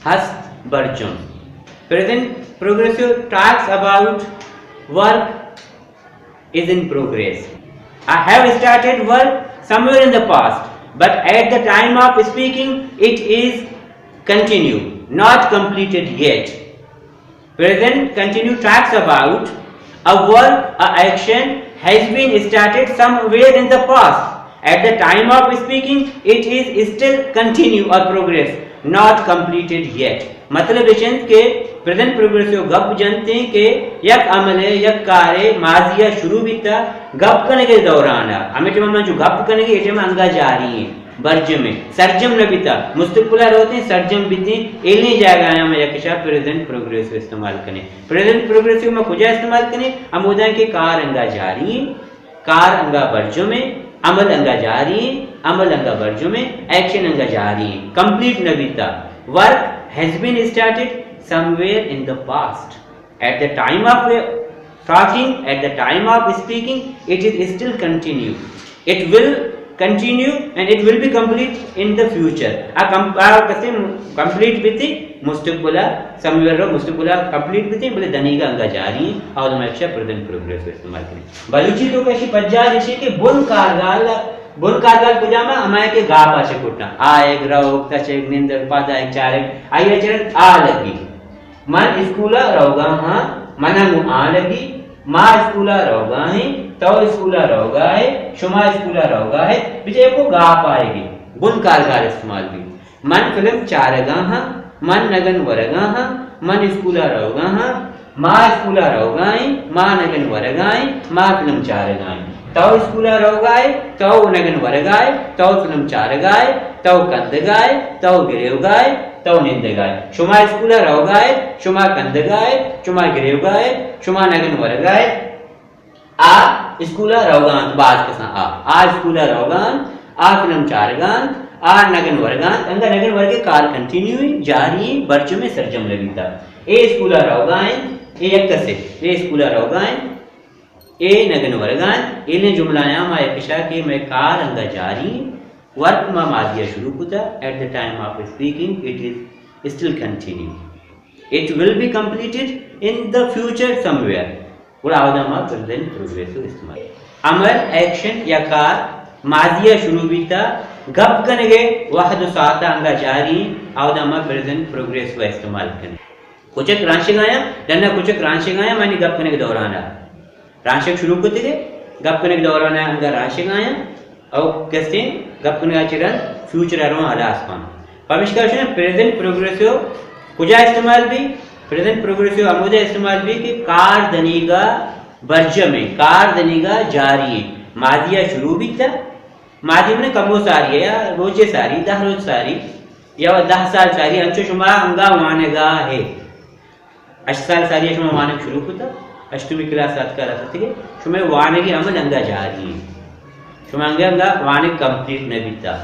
hast barjum. Present progressive talks about work is in progress. I have started work somewhere in the past, but at the time of speaking, it is continue, not completed yet. Present continue talks about a work, a action has been started somewhere in the past. At the time of speaking, it is still continue or progress, not completed yet. मतलब इशन के present progressive गप जानते हैं कि यक अमल है यक कार्य माजिया शुरू भी था गप करने के दौरान हमें जब हम जो गप करने के एटम अंगा जारी है बर्ज में सरजम न बीता मुस्तकबिला होते हैं सरजम बीती एलनी जाएगा हम यकशा प्रेजेंट प्रोग्रेसिव इस्तेमाल करें प्रेजेंट प्रोग्रेसिव में खुजा इस्तेमाल करें हम उदाहरण के कार अंगा जारी है कार अंगा बर्जों में अमल अंगा जारी है अमल अंगा बर्जों में एक्शन अंगा जारी है कंप्लीट न बीता work has been started somewhere in the past. At the time of talking, at the time of speaking, it is still continue. It will continue and it will be complete in the future. Complete with the मुस्तकबिला समवेर मुस्तकबिला complete with the बोले दनीगा अंगा जारी और हम अच्छा present progress इस्तेमाल करें. बलूची तो कैसी पज्जा जैसे कि बुन कारगाल पुजामा हमारे के गा पाचे कुटना आ एक रौग तचेक निंदर पादा एक चारेक आई चरण आ लगी मन स्कूला रौगा हां मनंग आ लगी मां स्कूला रौगा है तो स्कूला रौगा है शुमा स्कूला रौगा है विजय को गा पाएगी बुन कारगाल इस्तेमाल भी मन फिल्म चारगा हां मन नगन वरगा हां मन स्कूला रौगा हां मां स्कूला रौगा है मां नगन वरगा है मां फिल्म चारगा है तौ स्कूला रौगाए तौ नगन वरगाए तौ फिल्म चारगाए तौ कंदगाए तौ गिरेवगाए तौ निंदगाए शुमा स्कूला रौगाए शुमा कंदगाए शुमा गिरेवगाए शुमा नगन वरगाए आ स्कूला रौगान बाज के साथ आ स्कूला रौगान आ फिल्म चारगान आ नगन वरगान अंगा नगन वर्ग कार कंटिन्यू जारी बर्च में सरजम लगीता ए स्कूला रौगाए ए एक से ए स्कूला रौगाए ए नगन वरगान इने जुमलाया मा यकशा के मैं कार अंगा जारी वर्क मा मादिया शुरू कुता at the time of speaking it is still continue it will be completed in the future somewhere और आवदा मा प्रेजेंट प्रोग्रेसिव इस्तेमाल अमल एक्शन या कार मादिया शुरू बीता गप कनेगे वहद साता अंगा जारी आवदा मा प्रेजेंट प्रोग्रेसिव इस्तेमाल कने कुछ राशिगाया दन्ना कुछ राशिगाया मानी गप कने के दौरान राशिक शुरू करते थे गप करने के दौरान अंदर राशिक आया और कैसे गप करने का चिरन फ्यूचर आरो आला आसमान पविष्कार से प्रेजेंट प्रोग्रेसिव कुजा इस्तेमाल भी प्रेजेंट प्रोग्रेसिव अमोदा इस्तेमाल भी कि कार दनीगा बर्ज में कार दनीगा जारी मादिया शुरू भी था मादी में कमो सारी है या रोजे सारी 10 रोज सारी या 10 साल सारी अंशु शुमा अंगा वानेगा है 8 साल सारी शुमा वाने शुरू होता अष्टमी क्लास सात का रहा ठीक है शुमे वाने की अमल अंगा जारी शुमा अंगा वाने कंप्लीट न बीता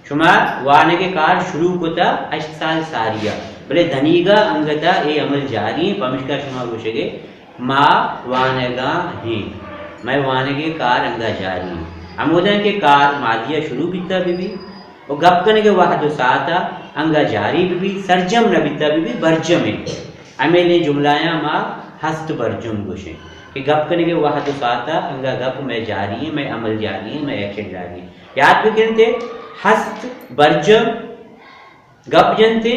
शुमा वाने के कार शुरू होता 8 साल सारिया बोले धनीगा अंगता ए अमल जारी पमिष्का शुमा पूछेगे माँ वानेगा ही मैं वाने के कार अंगा जारी अमोदन के कार मादिया शुरू बीता भी और गप करने के वाह जो साता अंगा जारी भी सरजम न बीता भी बर्ज में अमेले जुमलाया माँ हस्त बर्जुम गुशे कि गप करने के वाह तो साता अंगा गप में जारी है मैं अमल जारी है मैं एक्शन जारी है याद भी करते हस्त बर्जम गप जनते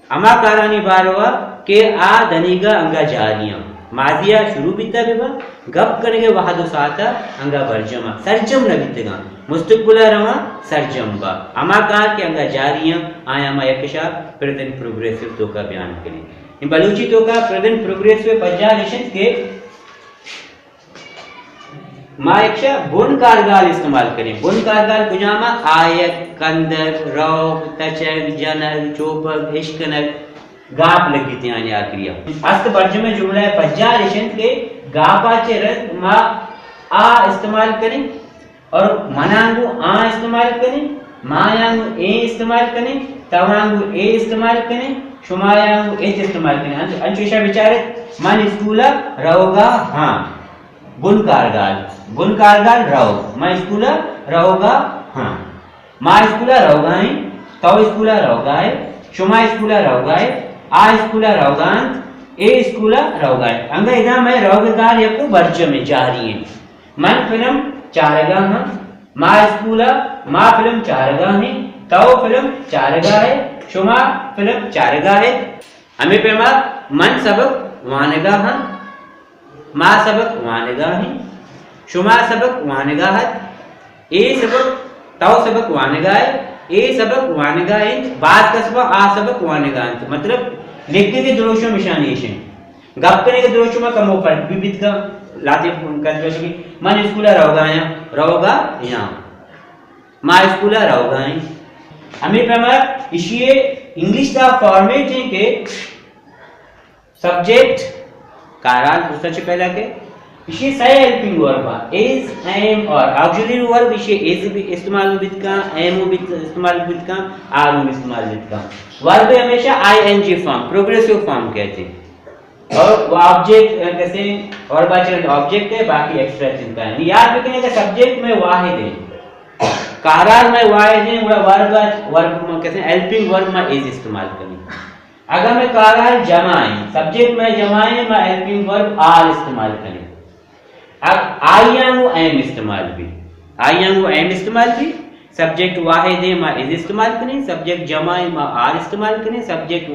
अमा कारानी बारवा के आ दनीगा अंगा जारिया मादिया शुरू बीता बेबा गप करने के वाह तो साता अंगा बर्जमा सरजम न बीतेगा मुस्तकबिला रवा सरजम बा अमा कार के अंगा जारिया आया मा यकशा प्रेजेंट प्रोग्रेसिव तो का बयान करें इन बलूची तो का प्रेजेंट प्रोग्रेसिव पंजालेशन के मायक्षा बुन कारगाल इस्तेमाल करें बुन कारगाल कुजामा आयत कंदर रौब तचक जनक चोपक इश्कनक गाप लगी थी आने आखिरिया अस्त बर्ज में जुमला है पंजालेशन के गापाचे रस मा आ इस्तेमाल करें और मनांगु आ इस्तेमाल करें मायांगु ए इस्तेमाल करें तवांगु ए इस्तेमाल करें शुमायांगु ए इस्तेमाल करें अंशुषा विचारे मन स्कूला रहोगा हाँ बुन कारगाल रहो मां स्कूला रहोगा हाँ मां स्कूला रहोगा है तो स्कूला रहोगा है शुमा स्कूला रवगाय आ स्कूला रवगांत ए स्कूला रवगाय अंग इदा मैं रवगार यको वर्ज में जारी है मन फिल्म चारगा हां मा स्कूला मा फिल्म चारगा है तव फिल्म चारगा है शुमा फिल्म चारगा है हमें पे मा मन सबक वानगा हां मा सबक वानगा है शुमा सबक वानगा है ए सबक तव सबक वानगा है ए सबक वानगा है बात कसबा आ सबक वानगा मतलब लिखने के दोषों निशानी है गप करने के दोषों में कम ऊपर विविध का लाते की मन स्कूला रहोगा यहाँ मा स्कूला रहोगा हमें पे मा इशिए इंग्लिश का फॉर्मेट है के सब्जेक्ट काराल पुस्तक पहला के इसे सही हेल्पिंग वर्ब इज एम और ऑक्सिलरी वर्ब इसे इज भी इस्तेमाल विद का एम भी इस्तेमाल विद का आर भी इस्तेमाल विद का वर्ब हमेशा आईएनजी फॉर्म प्रोग्रेसिव फॉर्म कहते हैं और ऑब्जेक्ट कैसे और बाचर ऑब्जेक्ट है बाकी एक्स्ट्रा चिंता है याद रखने का सब्जेक्ट में वाहिद है काराल में वाहिद है वर्ब में कैसे हेल्पिंग वर्ब में इज इस्तेमाल करनी अगर मैं काराल जमाए सब्जेक्ट में जमाए मैं हेल्पिंग वर्ब आर इस्तेमाल करें अब आयांगो एम इस्तेमाल भी सब्जेक्ट वाहिद है मा इज इस्तेमाल करें सब्जेक्ट जमा है मा आर इस्तेमाल करें सब्जेक्ट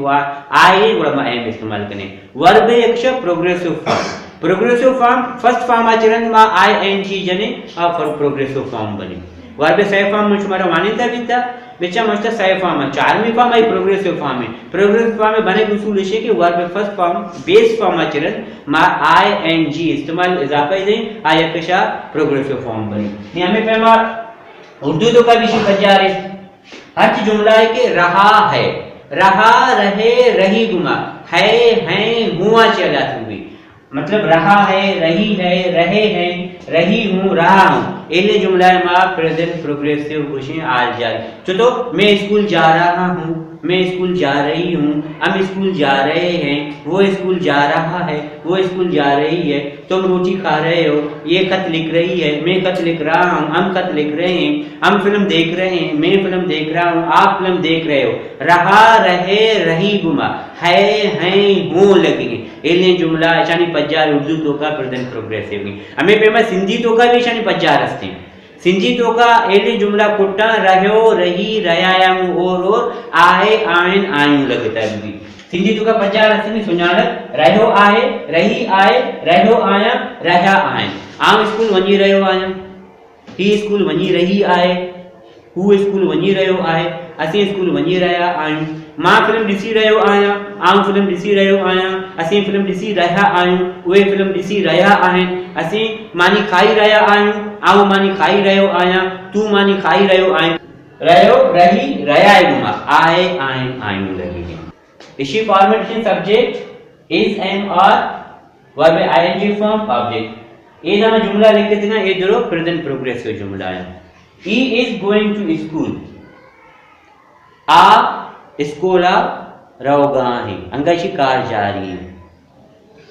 आई और मा एम इस्तेमाल करें वर्ब अक्षर प्रोग्रेसिव फॉर्म फर्स्ट फॉर्म आचरण मा आईएनजी जने और प्रोग्रेसिव फॉर्म बने वर्ब सही फॉर्म में तुम्हारा मान्यता बीता बेचा मस्त सही फॉर्म है चारवीं फॉर्म है प्रोग्रेसिव फॉर्म में बने उसूल है कि verb first form base form आचरण मा आईएनजी इस्तेमाल इजाफा दे आई अक्षर प्रोग्रेसिव फॉर्म बने नहीं हमें पे मा उर्दू तो का विषय बन जा रहे हर जुमला है कि रहा है रहा रहे रही गुमा है हुआ चला हुई मतलब रहा है रही है रहे हैं रही हूँ रहा हूँ एले जुमला मा प्रेजेंट प्रोग्रेसिव खुशी आज जा तो मैं स्कूल जा रहा हूँ मैं स्कूल जा रही हूँ हम स्कूल जा रहे हैं वो स्कूल जा रहा है वो स्कूल जा रही है तुम रोटी खा रहे हो ये खत लिख रही है मैं खत लिख रहा हूँ हम खत लिख रहे हैं हम फिल्म देख रहे हैं मैं फिल्म देख रहा हूँ आप फिल्म देख रहे हो रहा रहे रही गुमा है हूँ लगी एलियन जुमला यानी 50 उर्दू तो का प्रेजेंट प्रोग्रेसिव हमें पेमा सिंधी तो का भी यानी 50 रस्ते सिंधी तो का एलियन जुमला कुट्टा रहो रही रयाया और आए आयन आयु लगता है सिंधी तो का 50 रस्ते में सुनालक रहो आए रही आए रहो आया रहा आयन आम स्कूल वनी रहो आया ही स्कूल वनी रही आए हु स्कूल वनी रहो आए असी स्कूल वनी रहा आयु मां फिल्म ॾिसी रहियो आहियां आऊं फिल्म ॾिसी रहियो आहियां असीं फिल्म ॾिसी रहिया आहियूं उहे फिल्म ॾिसी रहिया आहिनि असीं मानी खाई रहिया आहियूं आऊं मानी खाई रहियो आहियां तूं मानी खाई रहियो आहीं रहियो रही रहिया आहियूं आहे आहिनि आहियूं लॻी इसी फॉर्मेशन सब्जेक्ट इज एम और वर्ब आईएनजी फॉर्म ऑब्जेक्ट ये ना जुमला लिख देना ये जरो प्रेजेंट प्रोग्रेसिव जुमला है he is going to school आ स्कूला रवगाही अंगाशी कार जारी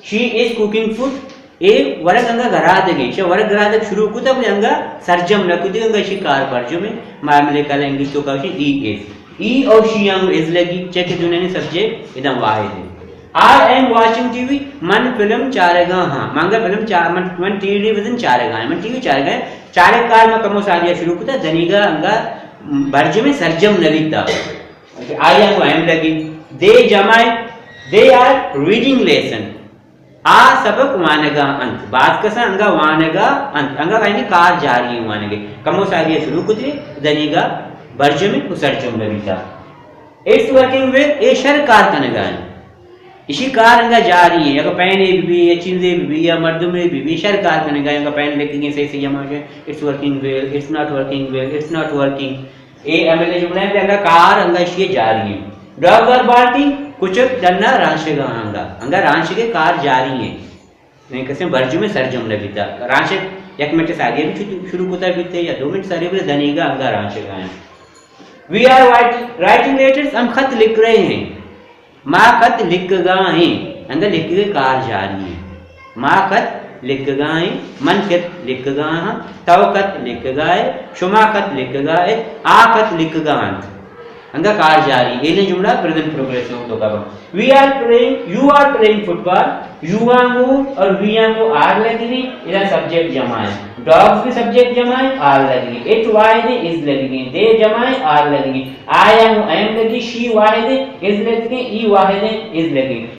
शी इज कुकिंग फूड एक वरक अंगा घरादगे शे वरक घरादग शुरू कुता अपने अंगा सरजम न कुती अंगाशी कार परजो में मामले का इंग्लिश तो काशी ई और शी अंग इज लगी चेक दुनिया ने सब्जेक्ट एकदम वाहिद है आई एम वाचिंग टीवी मन फिल्म चारेगा हां मांगा फिल्म चार मन टीवी वजन चारेगा मन टीवी चारेगा चारे कार में कमो सारिया शुरू कुता जनीगा अंगा बर्ज में सरजम नवीता आई एम लगी दे जमाए दे आर रीडिंग लेसन आ सबक वानगा अंत बात कसा अंगा वानगा अंत अंगा काई कार जारी वानगे कमो सारिया शुरू कुतरे दनीगा बर्ज में सरजम नवीता इट्स वर्किंग विद ए शर कार कनगा इसी कार अंगा जारी है या पैन भी या चीजें भी या मर्दों में भी शर कार कनगा या पैन लिखेंगे सही सही हमारे it's working well it's not working well it's not working A MLA जुमला है अंगा कार अंगा ये जारी है डॉग और बाल्टी कुछ डन्ना राशिगा अंगा राशिगे कार जारी है नहीं कैसे बर्जु में सरजम लगीता राशि एक मिनट से आगे भी शुरू होता बीते या 2 मिनट से आगे भी दनीगा अंगा राशिगा है वी आर राइटिंग लेटर्स हम खत लिख रहे हैं मां खत लिख गए अंगा लिख के कार जारी है मां खत लिख गए मन खत लिख गए तव खत लिख गए शुमा खत लिख गए आ खत लिख गए अंगा कार जारी ये जुमला प्रेजेंट प्रोग्रेस में तो कब we are playing you are playing football you आंगू और वी आंगू आर लगेगी इधर सब्जेक्ट जमा है डॉग्स की सब्जेक्ट जमा है आर लगेगी इट वाहिद इज लगेगी दे जमा है आर लगेगी आई एम लगी शी वाहिद इज लगेगी ई वाहिद इज लगेगी